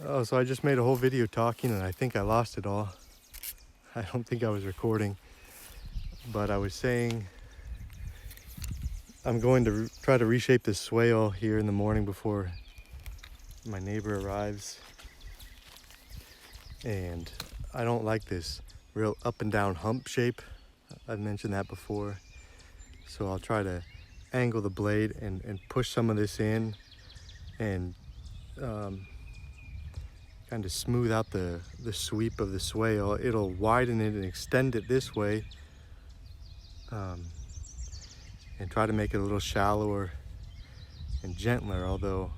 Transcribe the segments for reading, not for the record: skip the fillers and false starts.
Oh, so I just made a whole video talking and I think I lost it all. I don't think I was recording, but I was saying I'm going to try to reshape this swale here in the morning before my neighbor arrives. And I don't like this real up and down hump shape. I've mentioned that before. So I'll try to angle the blade and push some of this in and kind of smooth out the sweep of the swale. It'll widen it and extend it this way, and try to make it a little shallower and gentler, although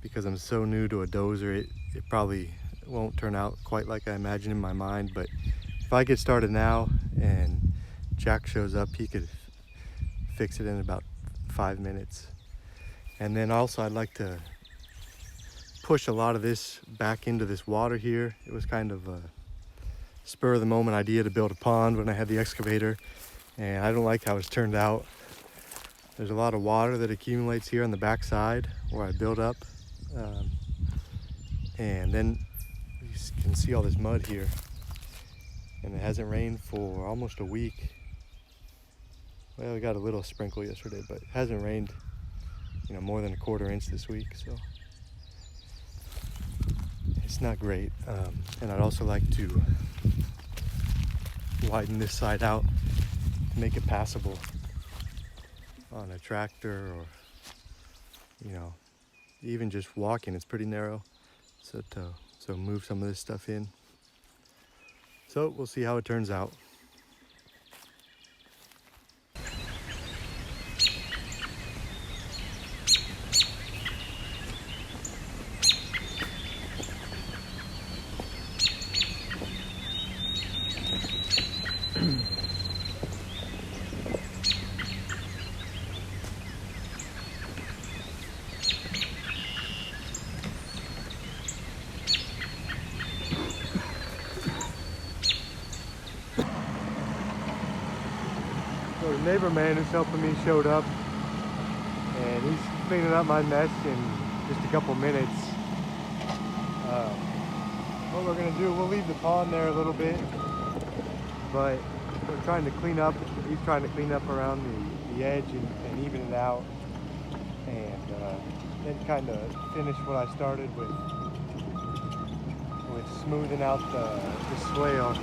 because I'm so new to a dozer, it probably won't turn out quite like I imagine in my mind. But if I get started now and Jack shows up, he could fix it in about 5 minutes. And then also I'd like to push a lot of this back into this water here. It was kind of a spur of the moment idea to build a pond when I had the excavator, and I don't like how it's turned out. There's a lot of water that accumulates here on the back side where I build up, and then you can see all this mud here, and it hasn't rained for almost a week. Well, we got a little sprinkle yesterday, but it hasn't rained, more than a 1/4 inch this week, so it's not great. And I'd also like to widen this side out to make it passable on a tractor, or even just walking. It's pretty narrow, so move some of this stuff in. So we'll see how it turns out. So the neighbor man who's helping me showed up, and he's cleaning up my mess in just a couple minutes. What we're gonna do, we'll leave the pond there a little bit, but we're trying to clean up. He's trying to clean up around the edge and even it out, and then kind of finish what I started with smoothing out the swale.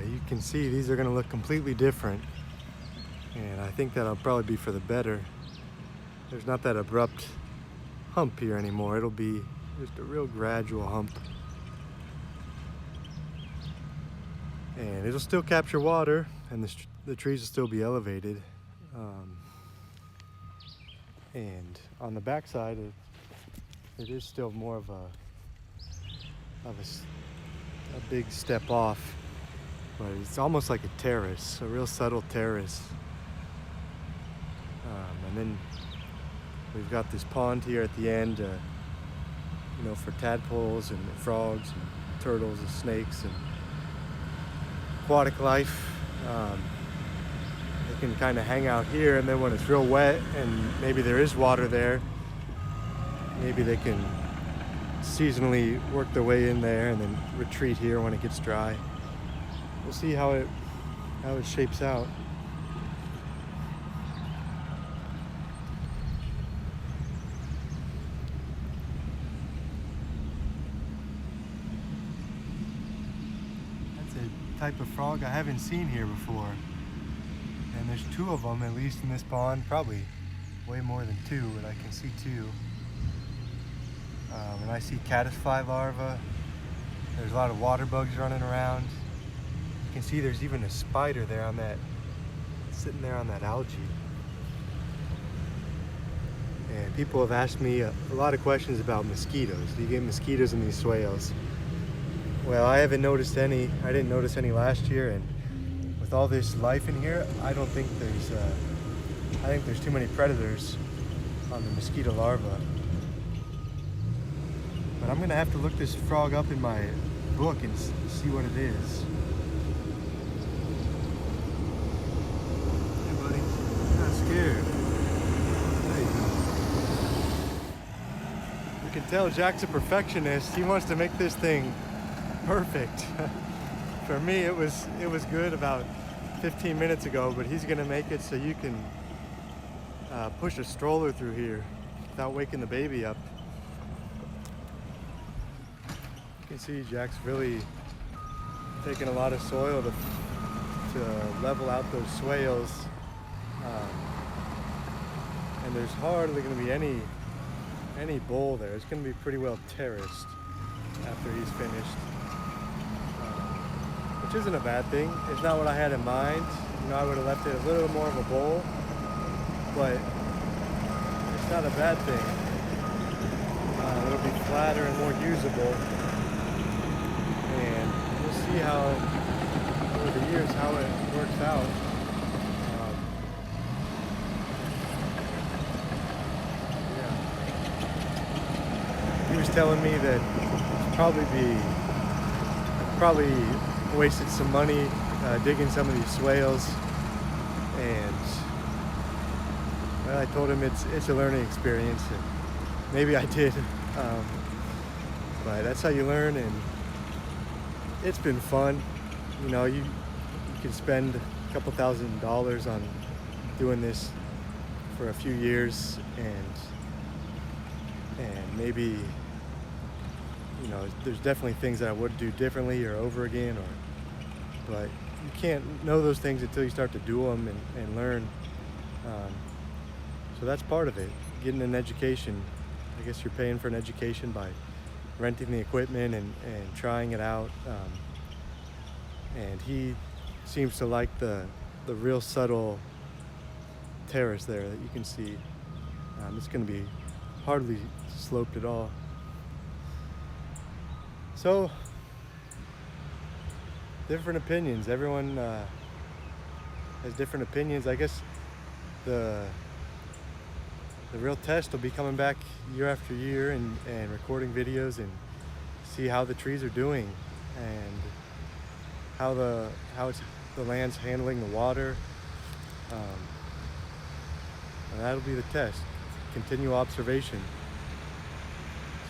You can see these are going to look completely different, and I think that'll probably be for the better. There's not that abrupt hump here anymore. It'll be just a real gradual hump. And it'll still capture water, and the trees will still be elevated. And on the backside, it is still more of a big step off, but it's almost like a terrace, a real subtle terrace. And then we've got this pond here at the end, you know, for tadpoles and frogs and turtles and snakes and aquatic life. They can kind of hang out here, and then when it's real wet and maybe there is water there, maybe they can seasonally work their way in there and then retreat here when it gets dry. We'll see how it shapes out. That's a type of frog I haven't seen here before. And there's two of them, at least in this pond. Probably way more than two, but I can see two. And I see caddisfly larvae. There's a lot of water bugs running around. You can see there's even a spider there on that, sitting there on that algae. And people have asked me a lot of questions about mosquitoes. Do you get mosquitoes in these swales? Well, I haven't noticed any. I didn't notice any last year, and with all this life in here, I don't think there's, I think there's too many predators on the mosquito larvae. But I'm gonna have to look this frog up in my book and see what it is. Hey buddy, you're not scared. There you go. You can tell Jack's a perfectionist. He wants to make this thing perfect. For me, it was good about 15 minutes ago, but he's gonna make it so you can push a stroller through here without waking the baby up. You can see Jack's really taking a lot of soil to level out those swales, and there's hardly going to be any bowl there. It's going to be pretty well terraced after he's finished, which isn't a bad thing. It's not what I had in mind. You know, I would have left it a little more of a bowl, but it's not a bad thing. It'll be flatter and more usable. And we'll see how, over the years, how it works out. Yeah. He was telling me that probably wasted some money digging some of these swales, and well, I told him it's a learning experience, and maybe I did, but that's how you learn. And it's been fun. You know, you can spend a couple $1,000s on doing this for a few years, and maybe, you know, there's definitely things that I would do differently or over again, but you can't know those things until you start to do them and learn. So that's part of it, getting an education. I guess you're paying for an education by renting the equipment and trying it out. And he seems to like the real subtle terrace there that you can see. It's going to be hardly sloped at all. So, different opinions. Everyone has different opinions. I guess the real test will be coming back year after year and recording videos and see how the trees are doing and how the land's handling the water. And that'll be the test. Continue observation.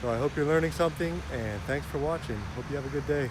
So I hope you're learning something, and thanks for watching. Hope you have a good day.